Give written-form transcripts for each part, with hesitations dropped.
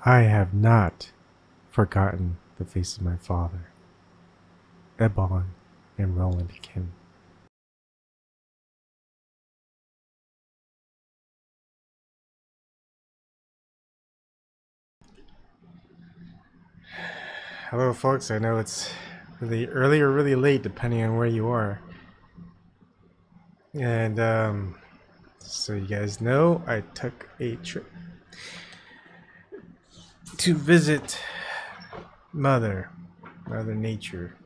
I have not forgotten the face of my father, Ebon and Roland Kim. Hello folks, I know it's really early or really late depending on where you are. And so you guys know, I took a trip to visit Mother Nature.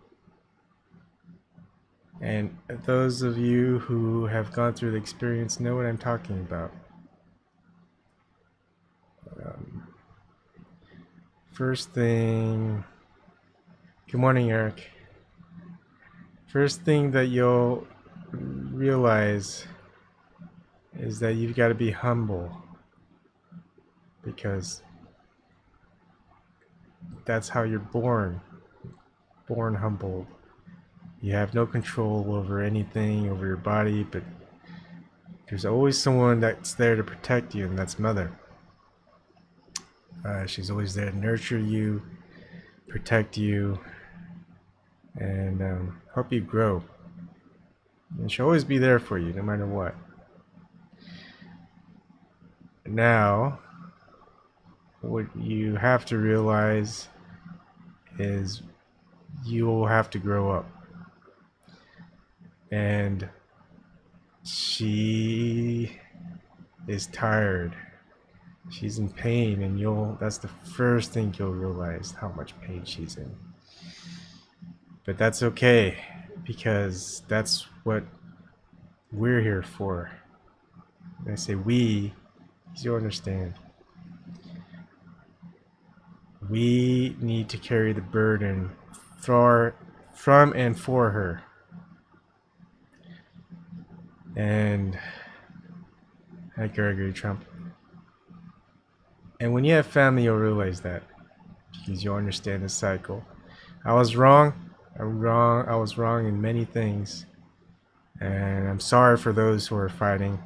And those of you who have gone through the experience know what I'm talking about. First thing, good morning, Eric. First thing that you'll realize is that you've got to be humble, because that's how you're born humbled. You have no control over anything, over your body, but there's always someone that's there to protect you, and that's Mother. She's always there to nurture you, protect you, and help you grow. And she'll always be there for you, no matter what. Now, what you have to realize is you'll have to grow up. And she is tired. She's in pain, and that's the first thing you'll realize, how much pain she's in. But that's okay, because that's what we're here for. And I say we, because you'll understand. We need to carry the burden from and for her. And hi, Gregory Trump. And when you have family, you'll realize that, because you'll understand the cycle. I was wrong. I was wrong in many things, and I'm sorry for those who are fighting.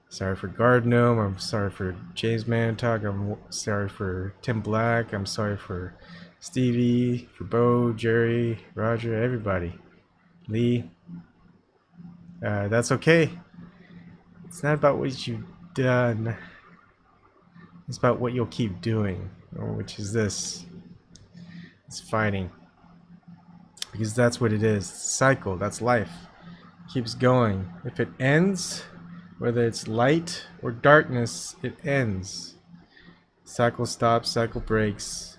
Sorry for Gardnome. I'm sorry for James Manitock. I'm sorry for Tim Black. I'm sorry for Stevie, for Bo, Jerry, Roger, everybody. Lee. That's okay. It's not about what you've done. It's about what you'll keep doing, which is this. It's fighting. Because that's what it is. It's a cycle. That's life. It keeps going. If it ends, whether it's light or darkness, it ends. Cycle stops, cycle breaks,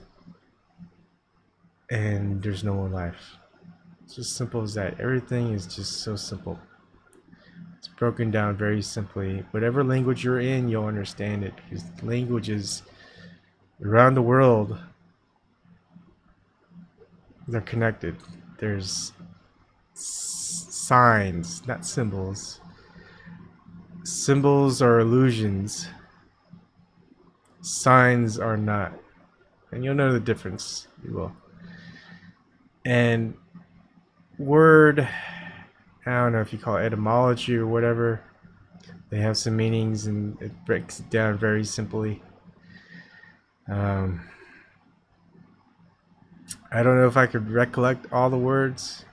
and there's no more life. It's just simple as that. Everything is just so simple. It's broken down very simply. Whatever language you're in, you'll understand it, because languages around the world, they're connected. There's signs, not symbols. Symbols are illusions. Signs are not. And you'll know the difference. You will. And word, I don't know if you call it etymology or whatever, they have some meanings, and it breaks it down very simply. I don't know if I could recollect all the words,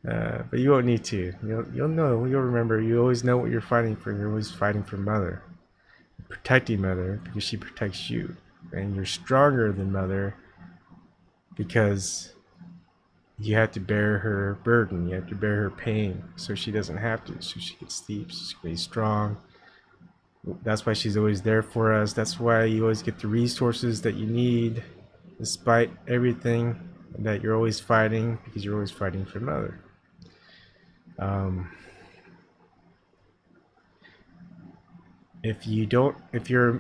but you won't need to. You'll know. You'll remember. You always know what you're fighting for. You're always fighting for Mother, protecting Mother, because she protects you, and you're stronger than Mother because you have to bear her burden. You have to bear her pain, so she doesn't have to. So she can sleep. So she can be strong. That's why she's always there for us. That's why you always get the resources that you need, despite everything that you're always fighting, because you're always fighting for Mother.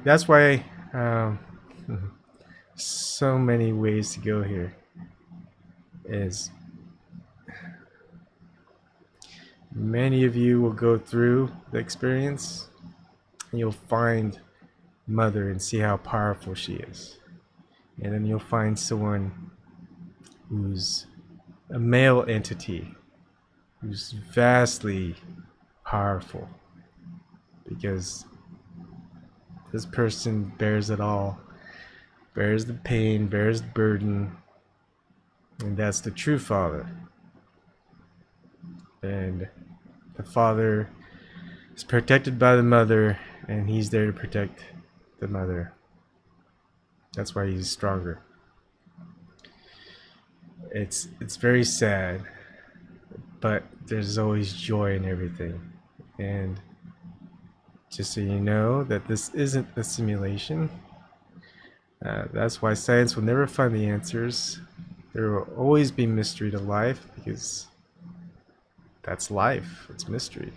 That's why so many ways to go here is many of you will go through the experience and you'll find Mother and see how powerful she is. And then you'll find someone who's a male entity who's vastly powerful, because This person bears it all, bears the pain, bears the burden, and that's the true father. And the father is protected by the mother, and he's there to protect the mother. That's why he's stronger. It's very sad, but there's always joy in everything. And just so you know that this isn't a simulation. That's why science will never find the answers. There will always be mystery to life, because that's life. It's mystery.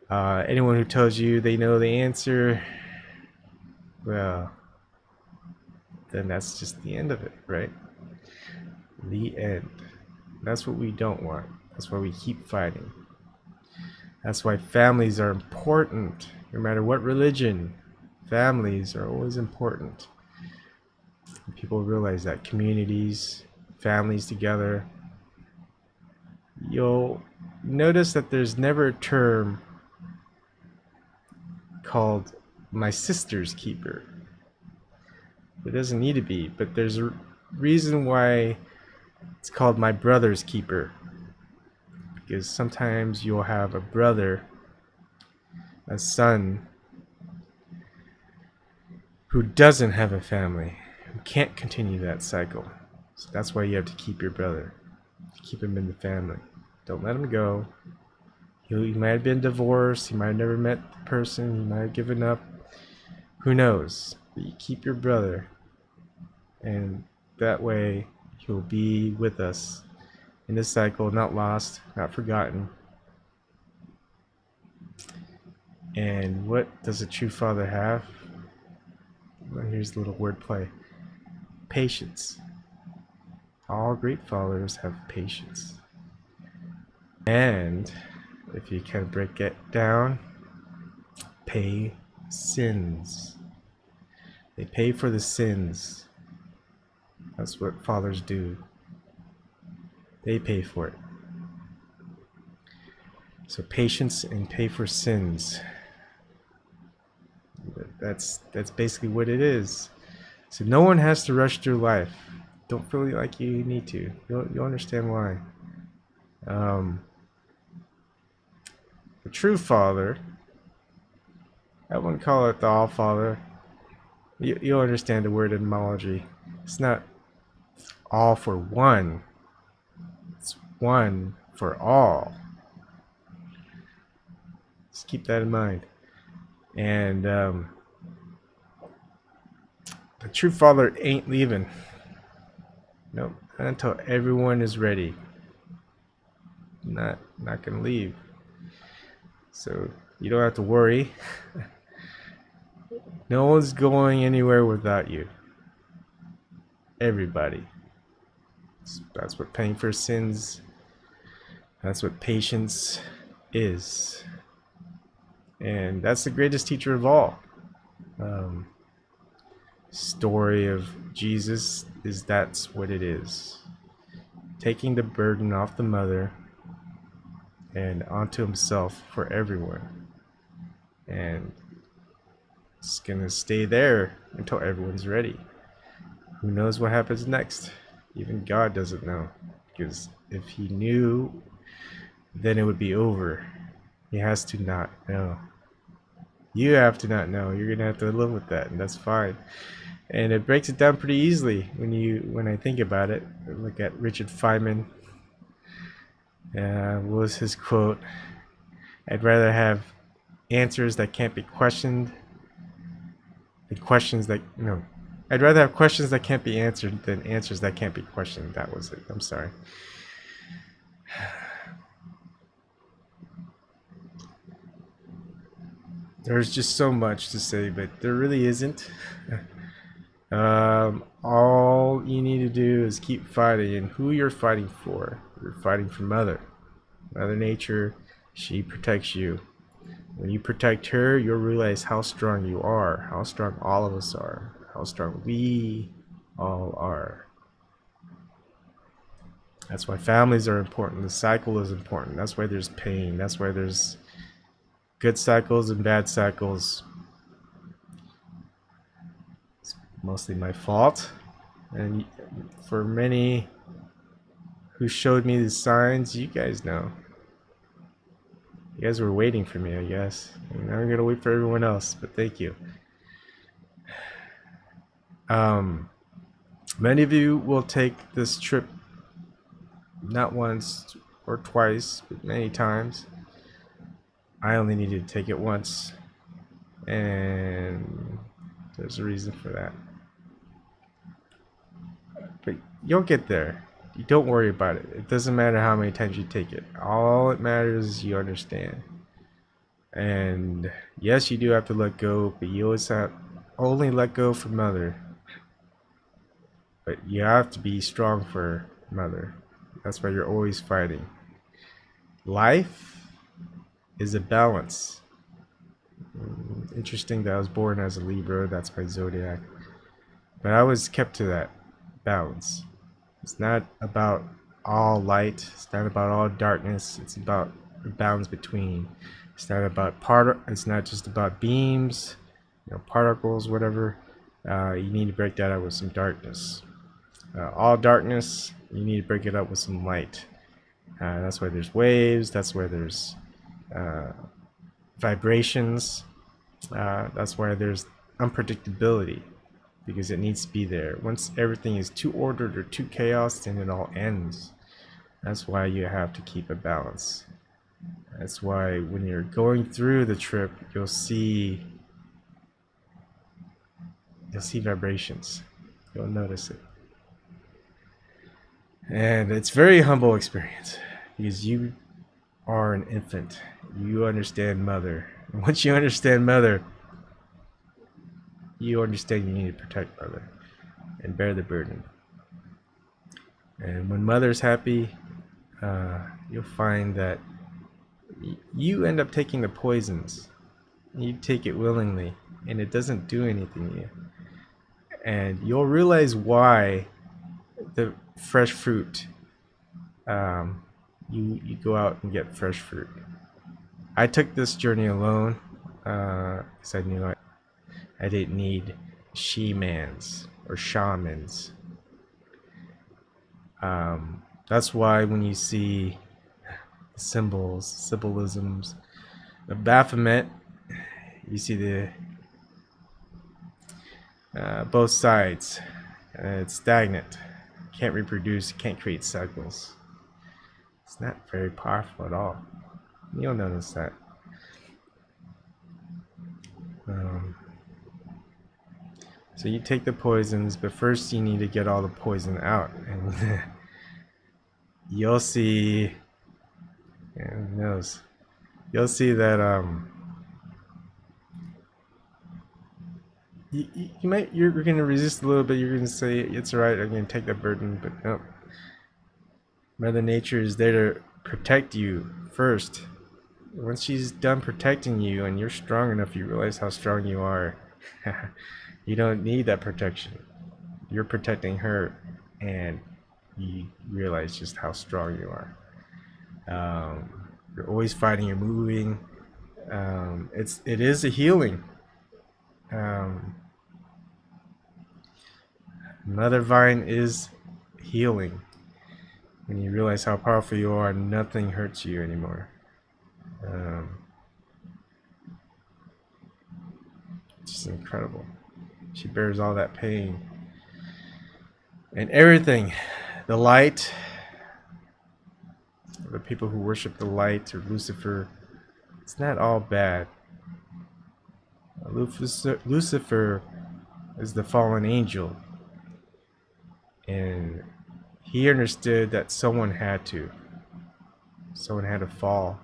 Anyone who tells you they know the answer, well, then that's just the end of it, right? The end. That's what we don't want. That's why we keep fighting. That's why families are important. No matter what religion, families are always important. People realize that communities, families together. You'll notice that there's never a term called my sister's keeper. There doesn't need to be, but there's a reason why it's called my brother's keeper. Because sometimes you'll have a brother, a son, who doesn't have a family, who can't continue that cycle. So that's why you have to keep your brother. Keep him in the family. Don't let him go. He might have been divorced, he might have never met the person, he might have given up. Who knows? But you keep your brother, and that way he'll be with us in this cycle, not lost, not forgotten. And what does a true father have? Well, here's a little wordplay. Patience. All great fathers have patience. And if you kind of break it down, pay sins. They pay for the sins. That's what fathers do. They pay for it. So patience and pay for sins. That's basically what it is. So no one has to rush through life. Don't feel like you need to. You'll understand why. The true father, I wouldn't call it the all father. You'll understand the word etymology. It's not all for one. It's one for all. Just keep that in mind. And the true father ain't leaving. Nope, not until everyone is ready. Not gonna leave. So you don't have to worry. No one's going anywhere without you. Everybody. That's what paying for sins. That's what patience is. And that's the greatest teacher of all. Story of Jesus is that's what it is. Taking the burden off the mother and onto himself for everyone. And it's gonna stay there until everyone's ready. Who knows what happens next? Even God doesn't know. Because if he knew, then it would be over. He has to not know. You have to not know. You're gonna have to live with that, and that's fine. And it breaks it down pretty easily when I think about it. Look at Richard Feynman. What was his quote? I'd rather have answers that can't be questioned than questions that I'd rather have questions that can't be answered than answers that can't be questioned. That was it. I'm sorry. There's just so much to say, but there really isn't. All you need to do is keep fighting, and who you're fighting for. You're fighting for Mother Nature. She protects you. When you protect her, you'll realize how strong you are, how strong all of us are, how strong we all are. That's why families are important. The cycle is important. That's why there's pain. That's why there's good cycles and bad cycles. Mostly my fault. And for many who showed me the signs, you guys know. You guys were waiting for me, I guess. And I'm gonna wait for everyone else, but thank you. Many of you will take this trip not once or twice, but many times. I only needed to take it once, and there's a reason for that. But you'll get there. You don't worry about it. It doesn't matter how many times you take it. All it matters is you understand. And yes, you do have to let go, but you always have only let go for mother. But you have to be strong for mother. That's why you're always fighting. Life is a balance. Interesting that I was born as a Libra. That's my zodiac. But I was kept to that balance. It's not about all light. It's not about all darkness. It's about a balance between. It's not about it's not just about beams, particles, whatever. You need to break that up with some darkness. All darkness, you need to break it up with some light. That's why there's waves. That's why there's vibrations. That's why there's unpredictability, because it needs to be there. Once everything is too ordered or too chaos, then it all ends. That's why you have to keep a balance. That's why when you're going through the trip, you'll see vibrations. You'll notice it. And it's a very humble experience, because you are an infant. You understand mother. And once you understand mother, you understand you need to protect mother and bear the burden. And when mother's happy, you'll find that you end up taking the poisons. You take it willingly, and it doesn't do anything to you. And you'll realize why the fresh fruit, you go out and get fresh fruit. I took this journey alone, because I knew I didn't need she-mans or shamans. That's why when you see symbolisms of Baphomet, you see the both sides. It's stagnant. Can't reproduce. Can't create cycles. It's not very powerful at all. You'll notice that. So you take the poisons, but first you need to get all the poison out, and you'll see. Who knows? You'll see that you're going to resist a little bit. You're going to say it's alright, I'm going to take that burden, but no. Mother Nature is there to protect you first. Once she's done protecting you and you're strong enough, you realize how strong you are. You don't need that protection. You're protecting her, and you realize just how strong you are. You're always fighting, you're moving. It is a healing. Mother Vine is healing. When you realize how powerful you are, nothing hurts you anymore. It's just incredible. She bears all that pain and everything. The light, the people who worship the light or Lucifer, it's not all bad. Lucifer is the fallen angel, and he understood that someone had to fall.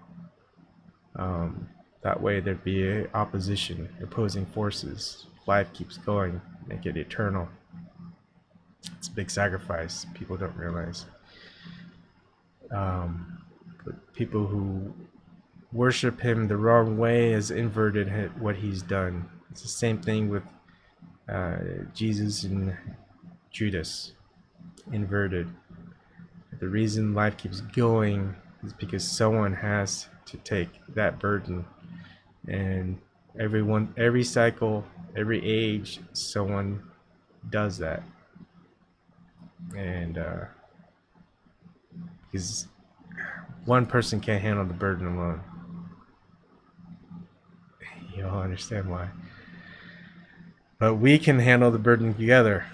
That way there'd be opposition, opposing forces. Life keeps going, make it eternal. It's a big sacrifice, people don't realize. But people who worship him the wrong way has inverted what he's done. It's the same thing with Jesus and Judas, inverted. The reason life keeps going is because someone has to take that burden, and every cycle, every age, someone does that. And because one person can't handle the burden alone. You'll understand why. But we can handle the burden together.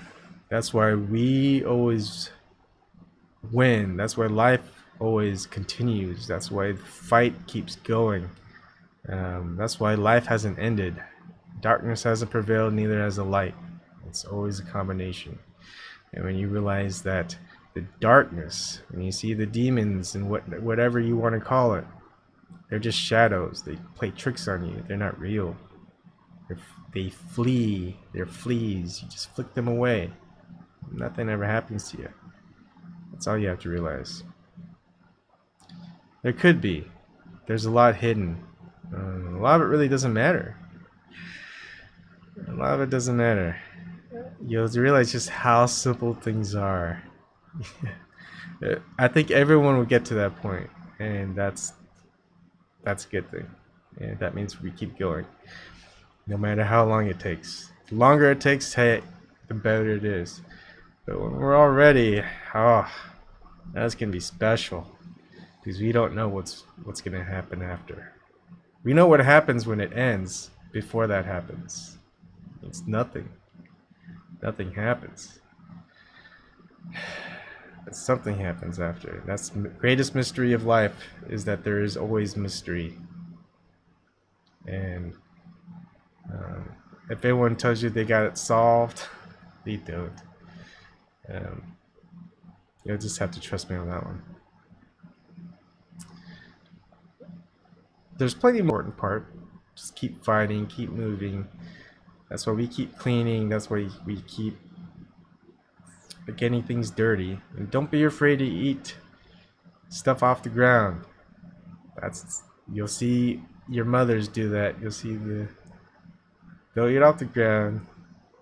That's why we always win. That's why life always continues. That's why the fight keeps going. That's why life hasn't ended. Darkness hasn't prevailed, neither has the light. It's always a combination. And when you realize that the darkness, when you see the demons and whatever you want to call it, they're just shadows. They play tricks on you. They're not real. They flee. They're fleas. You just flick them away. Nothing ever happens to you. That's all you have to realize. There could be. There's a lot hidden. A lot of it really doesn't matter. A lot of it doesn't matter. You have to realize just how simple things are. I think everyone will get to that point, and that's a good thing. And that means we keep going, no matter how long it takes. The longer it takes, hey, the better it is. But when we're all ready, oh, that's gonna be special, because we don't know what's gonna happen after. We know what happens when it ends. Before that happens, it's nothing. Nothing happens. But something happens after. That's the greatest mystery of life, is that there is always mystery. And if anyone tells you they got it solved, they don't. You'll just have to trust me on that one. There's plenty more important part. Just keep fighting, keep moving. That's why we keep cleaning. That's why we keep getting things dirty. And don't be afraid to eat stuff off the ground. You'll see your mothers do that. You'll see they'll eat off the ground,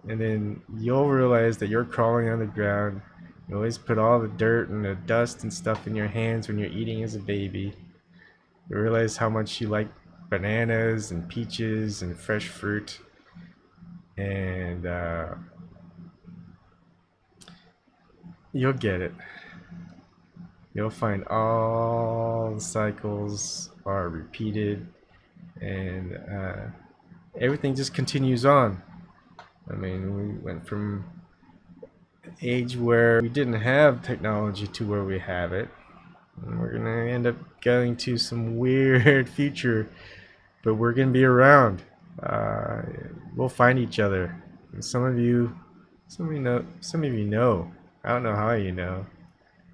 and then you'll realize that you're crawling on the ground. You always put all the dirt and the dust and stuff in your hands when you're eating as a baby. You realize how much you like bananas and peaches and fresh fruit. And you'll get it. You'll find all the cycles are repeated, and everything just continues on. I mean, we went from an age where we didn't have technology to where we have it. And we're gonna end up going to some weird future, but we're gonna be around. We'll find each other. And some of you know. I don't know how you know.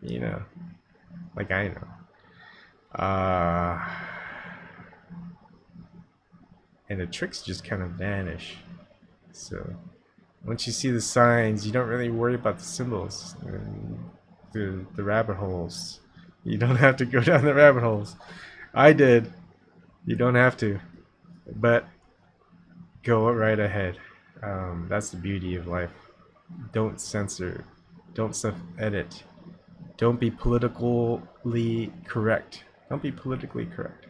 You know, like I know. And the tricks just kind of vanish. So once you see the signs, you don't really worry about the symbols and the rabbit holes. You don't have to go down the rabbit holes. I did. You don't have to, but go right ahead. That's the beauty of life. Don't censor. Don't self-edit. Don't be politically correct. Don't be politically correct.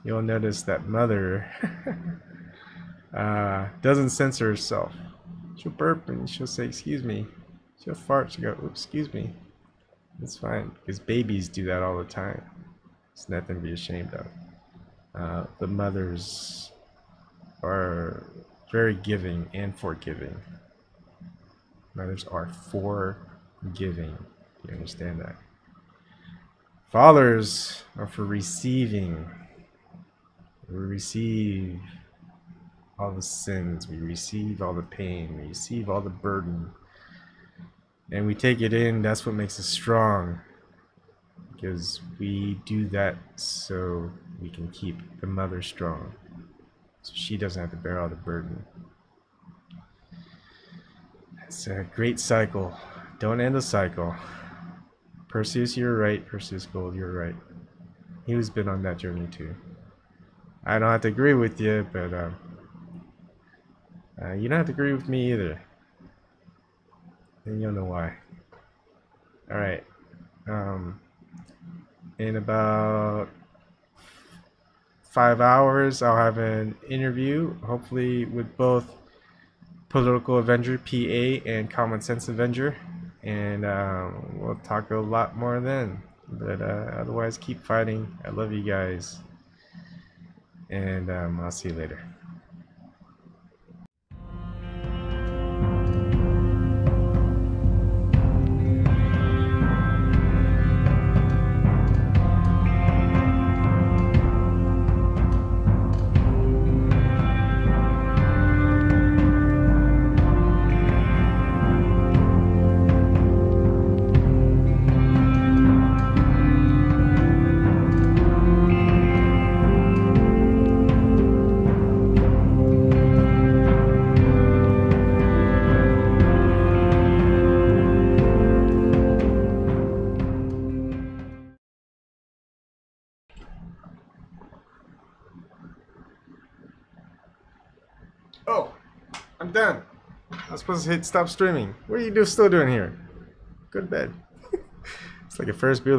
You'll notice that mother doesn't censor herself. She'll burp and she'll say, excuse me. She'll fart, she'll go, oops, excuse me. It's fine, because babies do that all the time. It's nothing to be ashamed of. The mothers are very giving and forgiving. Mothers are forgiving. You understand that? Fathers are for receiving. We receive all the sins. We receive all the pain. We receive all the burden. And we take it in. That's what makes us strong. Because we do that so we can keep the mother strong. So she doesn't have to bear all the burden. It's a great cycle. Don't end the cycle. Perseus, you're right. Perseus Gold, you're right. He's been on that journey too. I don't have to agree with you, but you don't have to agree with me either. And you'll know why. Alright. In about 5 hours, I'll have an interview, hopefully with both Political Avenger, PA, and Common Sense Avenger. And we'll talk a lot more then. But otherwise, keep fighting. I love you guys. And I'll see you later. Oh, I'm done. I was supposed to hit stop streaming. What are you still doing here? Go to bed. It's like a Ferris Bueller.